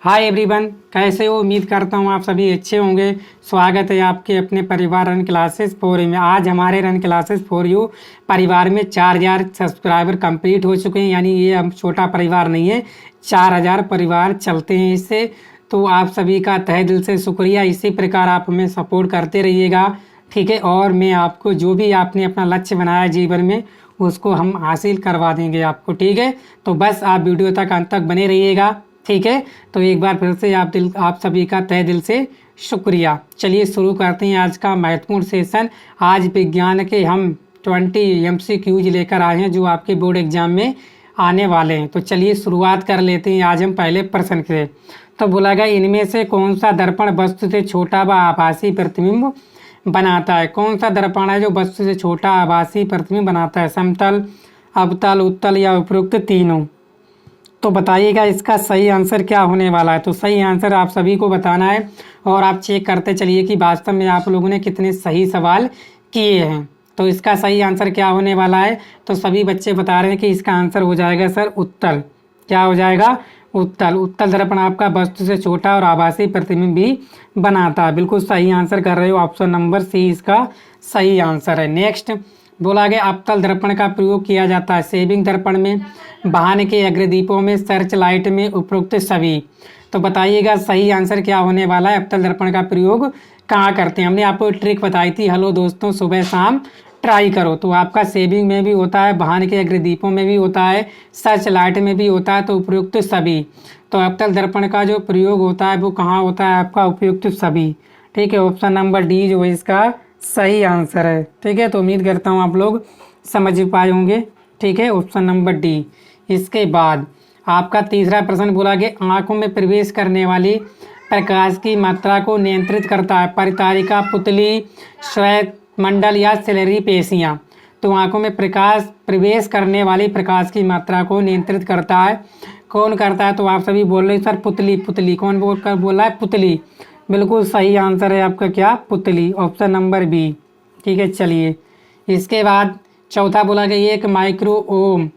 Hi everyone, कैसे हो? उम्मीद करता हूँ आप सभी अच्छे होंगे। स्वागत है आपके अपने परिवार रन क्लासेस फॉर यू में। आज हमारे रन क्लासेस फॉर यू परिवार में 4000 सब्सक्राइबर कंप्लीट हो चुके हैं। यानी ये अब छोटा परिवार नहीं है, 4000 परिवार चलते हैं इससे। तो आप सभी का तहे दिल से शुक्रिया। इसी प्रकार आप हमें सपोर्ट करते रहिएगा, ठीक है। और मैं आपको जो भी आपने अपना लक्ष्य बनाया जीवन में, उसको हम हासिल करवा देंगे आपको, ठीक है। तो बस आप वीडियो तक अंत तक बने रहिएगा, ठीक है। तो एक बार फिर से आप सभी का तहे दिल से शुक्रिया। चलिए शुरू करते हैं आज का महत्वपूर्ण सेशन। आज विज्ञान के हम 20 MCQs लेकर आए हैं जो आपके बोर्ड एग्जाम में आने वाले हैं। तो चलिए शुरुआत कर लेते हैं आज हम पहले प्रश्न से। तो बोला गया, इनमें से कौन सा दर्पण वस्तु से छोटा व आभासी प्रतिबिंब बनाता है? कौन सा दर्पण है जो वस्तु से छोटा आभासी प्रतिबिंब बनाता है? समतल, अवतल, उत्तल या उपरोक्त तीनों? तो बताइएगा इसका सही आंसर क्या होने वाला है। तो सही आंसर आप सभी को बताना है और आप चेक करते चलिए कि वास्तव में आप लोगों ने कितने सही सवाल किए हैं। तो इसका सही आंसर क्या होने वाला है? तो सभी बच्चे बता रहे हैं कि इसका आंसर हो जाएगा सर उत्तल। क्या हो जाएगा? उत्तल। उत्तल दर्पण आपका वस्तु से छोटा और आभासी प्रतिबिंब भी बनाता है। बिल्कुल सही आंसर कर रहे हो, ऑप्शन नंबर सी इसका सही आंसर है। नेक्स्ट बोला गया, अवतल दर्पण का प्रयोग किया जाता है सेविंग दर्पण में, वाहन के अग्रदीपों में, सर्च लाइट में, उपरोक्त सभी। तो बताइएगा सही आंसर क्या होने वाला है। अवतल दर्पण का प्रयोग कहाँ करते हैं? हमने आपको ट्रिक बताई थी, हेलो दोस्तों सुबह शाम ट्राई करो। तो आपका सेविंग में भी होता है, वाहन के अग्रदीपों में भी होता है, सर्च लाइट में भी होता है, तो उपयुक्त सभी। तो अवतल दर्पण का जो प्रयोग होता है वो कहाँ होता है? आपका उपयुक्त सभी, ठीक है। ऑप्शन नंबर डी जो है इसका सही आंसर है, ठीक है। तो उम्मीद करता हूँ आप लोग समझ पाए होंगे, ठीक है। Option number D. इसके बाद आपका तीसरा प्रश्न बोला कि आंखों में प्रवेश करने वाली प्रकाश की मात्रा को नियंत्रित करता है? परितारिका, पुतली, श्वेत मंडल या सिलेरी पेशियाँ? तो आंखों में प्रवेश करने वाली प्रकाश की मात्रा को नियंत्रित करता है, कौन करता है? तो आप सभी बोल रहे हैं सर पुतली। पुतली कौन बोल रहा है? पुतली। बिल्कुल सही आंसर है आपका क्या? पुतली, ऑप्शन नंबर बी, ठीक है। चलिए इसके बाद चौथा बोला कि एक माइक्रो ओम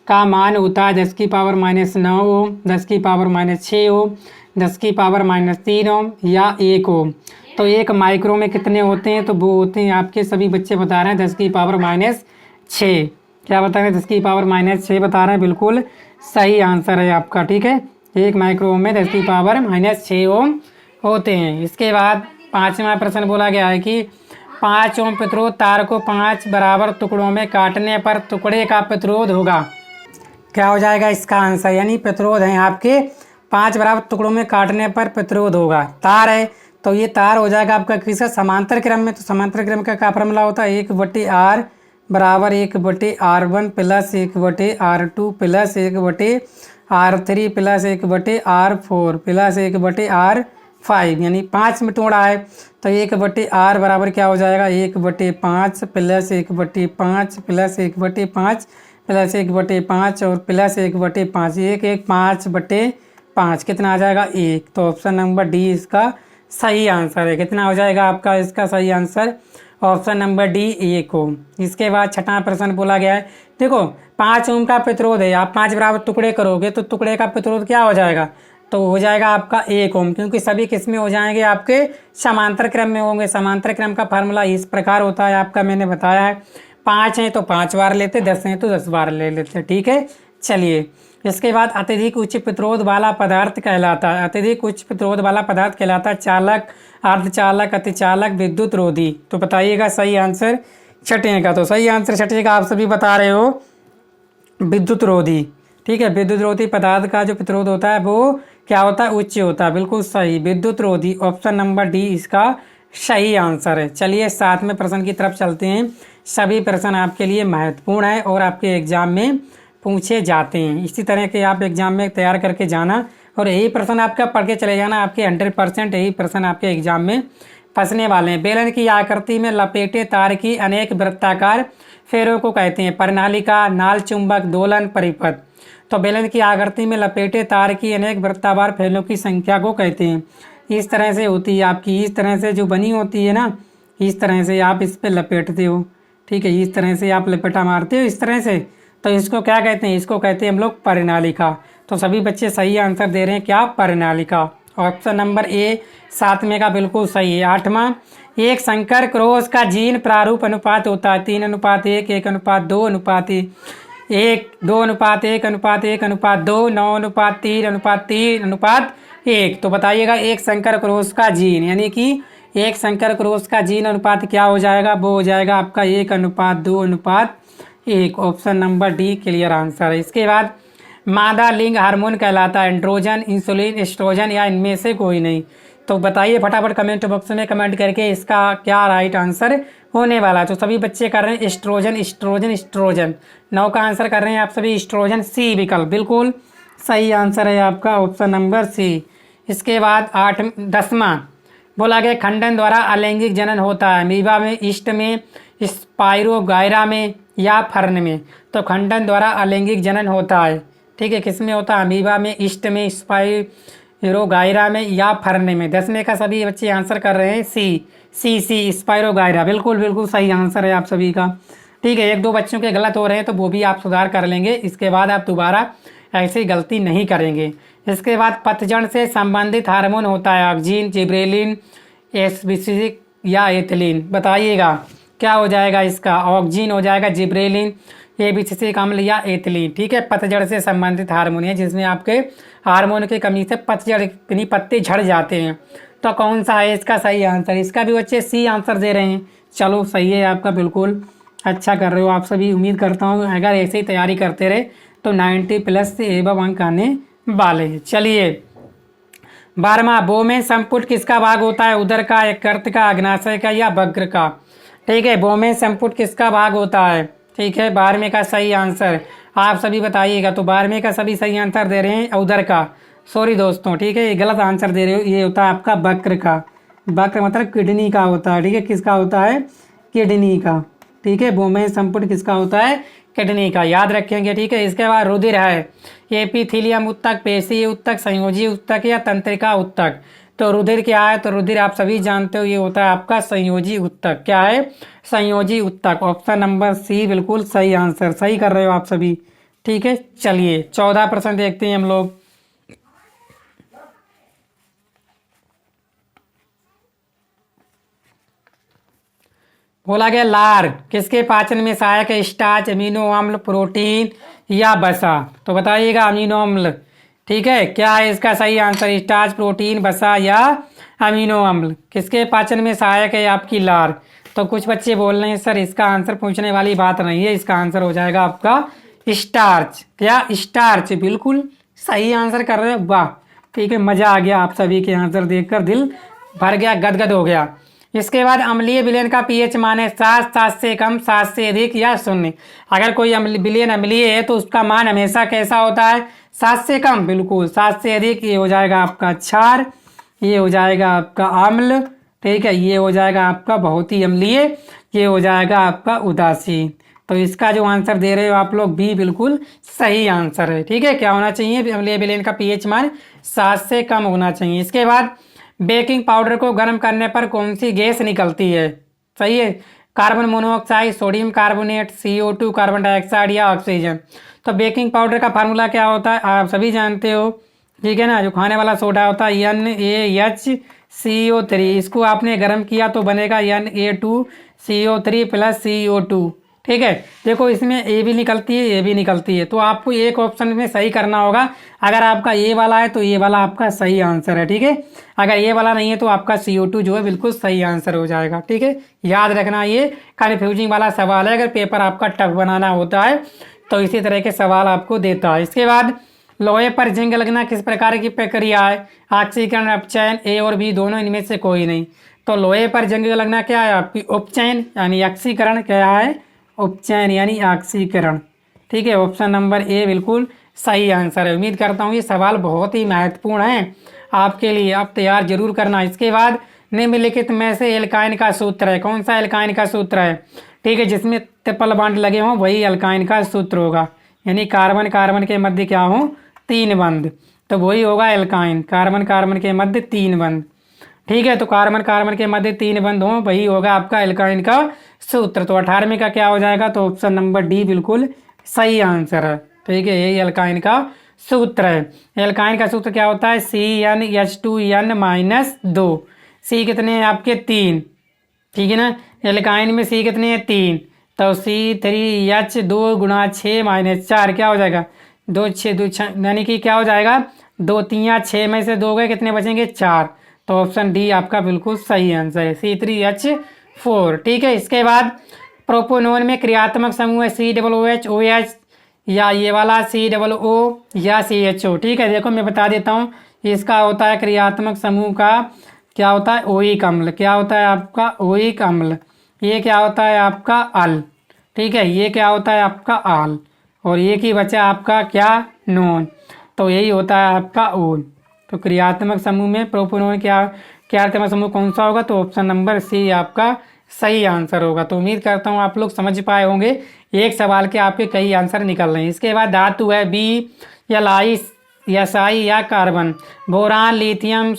का मान होता है 10⁻⁻9 ओम, 10⁻⁻6 ओम, 10⁻⁻3 ओम या 1 ओम? तो एक माइक्रो में कितने होते हैं? तो वो होते हैं, आपके सभी बच्चे बता रहे हैं 10⁻⁻6। क्या बता रहे हैं? 10⁻⁻6 बता रहे हैं। बिल्कुल सही आंसर है आपका, ठीक है। एक माइक्रो ओम में 10⁻⁻6 ओम होते हैं। इसके बाद पाँचवा प्रश्न बोला गया है कि 5 ओम प्रतिरोध तार को 5 बराबर टुकड़ों में काटने पर टुकड़े का प्रतिरोध होगा? क्या हो जाएगा इसका आंसर? यानी प्रतिरोध है आपके 5 बराबर टुकड़ों में काटने पर प्रतिरोध होगा। तार है तो ये तार हो जाएगा आपका किसका? समांतर क्रम में। तो समांतर क्रम का क्या फॉर्मूला होता है? 1/R बराबर 1/R1 plus 1/R2 plus 1/R3 plus 1/R4 plus 1/R5। यानी 5 में तोड़ा है तो 1/R बराबर क्या हो जाएगा? 1/5 प्लस 1/5 प्लस 1/5 प्लस 1/5 और प्लस 1/5, 1 5/5 कितना आ जाएगा? 1। तो ऑप्शन नंबर डी इसका सही आंसर है। कितना हो जाएगा आपका इसका सही आंसर? ऑप्शन नंबर डी 1 ओम। इसके बाद छठा प्रश्न बोला गया है, देखो 5 ओम का प्रतिरोध है, आप 5 बराबर टुकड़े करोगे तो टुकड़े का प्रतिरोध क्या हो जाएगा? तो हो जाएगा आपका 1 ओम, क्योंकि सभी किस में हो जाएंगे? आपके समांतर क्रम में होंगे। समांतर क्रम का फार्मूला इस प्रकार होता है आपका, मैंने बताया है। 5 हैं तो 5 बार लेते, 10 हैं तो 10 बार ले लेते, ठीक है। चलिए इसके बाद अत्यधिक उच्च प्रतिरोध वाला पदार्थ कहलाता है? अत्यधिक उच्च प्रतिरोध वाला पदार्थ कहलाता है चालक, अर्धचालक, अतिचालक, विद्युत रोधी? तो बताइएगा सही आंसर छठे का। तो सही आंसर छठे का आप सभी बता रहे हो विद्युत रोधी, ठीक है। विद्युत रोधी पदार्थ का जो प्रतिरोध होता है वो क्या होता है? उच्च होता है। बिल्कुल सही, विद्युत रोधी, ऑप्शन नंबर डी इसका सही आंसर है। चलिए 7वें प्रश्न की तरफ चलते हैं। सभी प्रश्न आपके लिए महत्वपूर्ण है और आपके एग्जाम में पूछे जाते हैं। इसी तरह के आप एग्जाम में तैयार करके जाना और यही प्रश्न आपका पढ़ के चले जाना। आपके 100% यही प्रश्न आपके एग्जाम में फंसने वाले हैं। बेलन की आकृति में लपेटे तार की अनेक वृत्ताकार फेरों को कहते हैं? प्रणालिका, नाल चुंबक, दोलन, परिपथ? तो बेलन की आकृति में लपेटे तार की अनेक वृत्ताकार फेरों की संख्या को कहते हैं। इस तरह से होती है आपकी, इस तरह से जो बनी होती है ना, इस तरह से आप इस पर लपेटते हो, ठीक है। इस तरह से आप लपेटा मारते हो इस तरह से, तो इसको क्या कहते हैं? इसको कहते हैं हम लोग प्रणालिका। तो सभी बच्चे सही आंसर दे रहे हैं क्या, प्रणालिका। ऑप्शन नंबर ए 7वें का बिल्कुल सही है। 8वां, एक संकर क्रॉस का जीन प्रारूप अनुपात होता है 3:1, 1:2:1, 1:2:1, 9:3:3:3:1। तो बताइएगा एक संकर क्रॉस का जीन यानी कि एक संकर क्रॉस का जीन अनुपात क्या हो जाएगा, वो हो जाएगा आपका 1:2:1। Option number D clear answer है। इसके बाद मादा लिंग हार्मोन कहलाता है एंड्रोजन, इंसुलिन, एस्ट्रोजन या इनमें से कोई नहीं। तो बताइए फटाफट कमेंट बॉक्स में कमेंट करके इसका क्या राइट आंसर होने वाला है। तो सभी बच्चे कर रहे हैं एस्ट्रोजन एस्ट्रोजन एस्ट्रोजन। 9 का आंसर कर रहे हैं आप सभी एस्ट्रोजन, सी विकल्प बिल्कुल सही आंसर है आपका ऑप्शन नंबर सी। इसके बाद 10वां बोला गया खंडन द्वारा अलैंगिक जनन होता है अमीबा में, ईस्ट में, स्पाइरोगायरा में या फर्न में। तो खंडन द्वारा अलैंगिक जनन होता है, ठीक है, किस में होता है, अमीबा में, ईस्ट में, स्पाइरोगायरा में या फर्न में। 10वें का सभी बच्चे आंसर कर रहे हैं सी स्पाइरोगायरा, बिल्कुल बिल्कुल सही आंसर है आप सभी का। ठीक है, 1-2 बच्चों के गलत हो रहे हैं तो वो भी आप सुधार कर लेंगे, इसके बाद आप दोबारा ऐसी गलती नहीं करेंगे। इसके बाद पतझड़ से संबंधित हार्मोन होता है ऑक्सीन, जिब्रेलिन, एस्बिसिक या एथिलीन। बताइएगा क्या हो जाएगा इसका, ऑक्सीन हो जाएगा, जिब्रेलिन, एबिसिक अम्ल या एथिलीन। ठीक है, पतझड़ से संबंधित हार्मोन है जिसमें आपके हार्मोन की कमी से पतझड़ यानी पत्ते झड़ जाते हैं। तो कौन सा है इसका सही आंसर, इसका भी बच्चे सी आंसर दे रहे हैं। चलो सही है आपका, बिल्कुल अच्छा कर रहे हो आप सभी। उम्मीद करता हूँ अगर ऐसे ही तैयारी करते रहे तो 90+ से एबव अंक आने वाले हैं। चलिए 12वां, बोमेन संपुट किसका भाग होता है, उदर का, यकृत का, अग्नाशय का या वक्र का। ठीक है, बोमेन संपुट किसका भाग होता है, ठीक है, 12वें का सही आंसर आप सभी बताइएगा। तो 12वें का सभी सही आंसर दे रहे हैं उदर का, सॉरी दोस्तों, ठीक है, ये गलत आंसर दे रहे हो, ये होता है आपका वक्र का। वक्र मतलब किडनी का होता है, ठीक है, किसका होता है, किडनी का। ठीक है, बोमेन संपुट किसका होता है, किडनी का, याद रखेंगे। ठीक है, इसके बाद रुधिर है एपिथीलियम उत्तक, पेशीय उत्तक, संयोजी उत्तक या तंत्रिका उत्तक। तो रुधिर क्या है, तो रुधिर आप सभी जानते हो ये होता है आपका संयोजी उत्तक। क्या है, संयोजी उत्तक। ऑप्शन नंबर सी बिल्कुल सही आंसर, सही कर रहे हो आप सभी। ठीक है, चलिए 14 प्रश्न देखते हैं हम लोग। बोला गया लार किसके पाचन में सहायक है, स्टार्च, अमीनो अम्ल, प्रोटीन या वसा। तो बताइएगा अमीनो अम्ल। ठीक है, क्या है इसका सही आंसर, स्टार्च, प्रोटीन, वसा या अमीनो अम्ल किसके पाचन में सहायक है आपकी लार। तो कुछ बच्चे बोल रहे हैं सर इसका आंसर पूछने वाली बात नहीं है, इसका आंसर हो जाएगा आपका स्टार्च। क्या, स्टार्च, बिल्कुल सही आंसर कर रहे हो, वाह। ठीक है, मजा आ गया आप सभी के आंसर देखकर, दिल भर गया, गदगद हो गया। इसके बाद अम्लीय विलयन का पीएच मान है 7 से कम, 7 से अधिक या 0। अगर कोई विलयन अम्लीय है तो उसका मान हमेशा कैसा होता है, 7 से कम, बिल्कुल 7 से अधिक ये हो जाएगा आपका क्षार, ये हो जाएगा आपका अम्ल। ठीक है, ये हो जाएगा आपका बहुत ही अम्लीय, ये हो जाएगा आपका उदासीन। तो इसका जो आंसर दे रहे हो आप लोग बी बिल्कुल सही आंसर है। ठीक है, क्या होना चाहिए, अम्लीय विलयन का पीएच मान 7 से कम होना चाहिए। इसके बाद बेकिंग पाउडर को गर्म करने पर कौन सी गैस निकलती है, सही है, carbon monoxide, sodium carbonate, CO2, carbon dioxide या ऑक्सीजन। तो बेकिंग पाउडर का फार्मूला क्या होता है आप सभी जानते हो, ठीक है ना, जो खाने वाला सोडा होता है NaHCO3, इसको आपने गर्म किया तो बनेगा Na2CO3 + CO2। ठीक है, देखो इसमें ए भी निकलती है, ए भी निकलती है, तो आपको एक ऑप्शन में सही करना होगा। अगर आपका ए वाला है तो ये वाला आपका सही आंसर है। ठीक है, अगर ये वाला नहीं है तो आपका CO2 जो है बिल्कुल सही आंसर हो जाएगा। ठीक है, याद रखना ये कन्फ्यूजिंग वाला सवाल है, अगर पेपर आपका टफ बनाना होता है तो इसी तरह के सवाल आपको देता है। इसके बाद लोहे पर जंग लगना किस प्रकार की प्रक्रिया है, ऑक्सीकरण, अपचयन, ए और बी दोनों, इनमें से कोई नहीं। तो लोहे पर जंग लगना क्या है आपकी, उपचयन यानी ऑक्सीकरण, क्या है, उपचयन यानी ऑक्सीकरण। ठीक है, ऑप्शन नंबर ए बिल्कुल सही आंसर है। उम्मीद करता हूँ ये सवाल बहुत ही महत्वपूर्ण है आपके लिए, आप तैयार जरूर करना। इसके बाद निम्नलिखित में से एल्काइन का सूत्र है, कौन सा एल्काइन का सूत्र है, ठीक है, जिसमें ट्रिपल बॉन्ड लगे हों वही एल्काइन का सूत्र होगा, यानी कार्बन कार्बन के मध्य क्या हो, 3 बंध, तो वही होगा एल्काइन, कार्बन कार्बन के मध्य 3 बंध। ठीक है, तो कार्बन कार्बन के मध्य 3 बंध हों वही होगा आपका एल्काइन का सूत्र। तो 18वें का क्या हो जाएगा, तो ऑप्शन नंबर डी बिल्कुल सही आंसर है। ठीक है, यही एल्काइन का सूत्र है। एल्काइन का सूत्र क्या होता है, CnH2n-2। सी कितने हैं आपके 3, ठीक है ना। एल्काइन में सी कितने हैं 3, तो C3H2 गुणा 6 - 4 क्या हो जाएगा 2 6 2 6, यानी कि क्या हो जाएगा 2 3 6 में से 2 गए, कितने बचेंगे 4। तो ऑप्शन डी आपका बिल्कुल सही आंसर है, C3H4। ठीक है, इसके बाद प्रोपोनोन में क्रियात्मक समूह है COOH, OH या ये वाला COO या CHO। ठीक है, देखो मैं बता देता हूँ, इसका होता है क्रियात्मक समूह का क्या होता है ओइक अम्ल, क्या होता है आपका ओइक अम्ल। ये क्या होता है आपका अल, ठीक है, ये क्या होता है आपका आल, और ये की बचा आपका क्या नोन, तो यही होता है आपका ओन। तो क्रियात्मक समूह में प्रोपोनोन क्या क्रियात्मक समूह कौन सा होगा, तो ऑप्शन नंबर सी आपका सही आंसर होगा। तो उम्मीद करता हूँ आप लोग समझ पाए होंगे, एक सवाल के आपके कई आंसर निकल रहे हैं। इसके बाद धातु है BLI, SI या कार्बन, बोरान, लिथियम,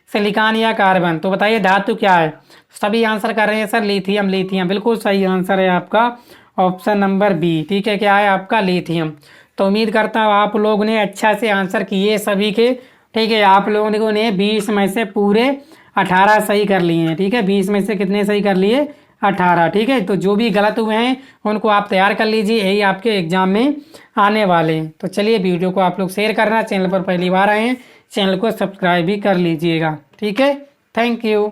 सिलिकॉन या कार्बन। तो बताइए धातु क्या है, सभी आंसर कर रहे हैं सर लिथियम। लिथियम बिल्कुल सही आंसर है आपका ऑप्शन नंबर बी। ठीक है, क्या है आपका लिथियम। तो उम्मीद करता हूँ आप लोगों ने अच्छा से आंसर किए सभी के। ठीक है, आप लोगों ने 20 में से पूरे 18 सही कर लिए हैं। ठीक है, 20 में से कितने सही कर लिए 18। ठीक है, तो जो भी गलत हुए हैं उनको आप तैयार कर लीजिए, यही आपके एग्जाम में आने वाले हैं। तो चलिए वीडियो को आप लोग शेयर करना, चैनल पर पहली बार आए हैं चैनल को सब्सक्राइब भी कर लीजिएगा। ठीक है, थैंक यू।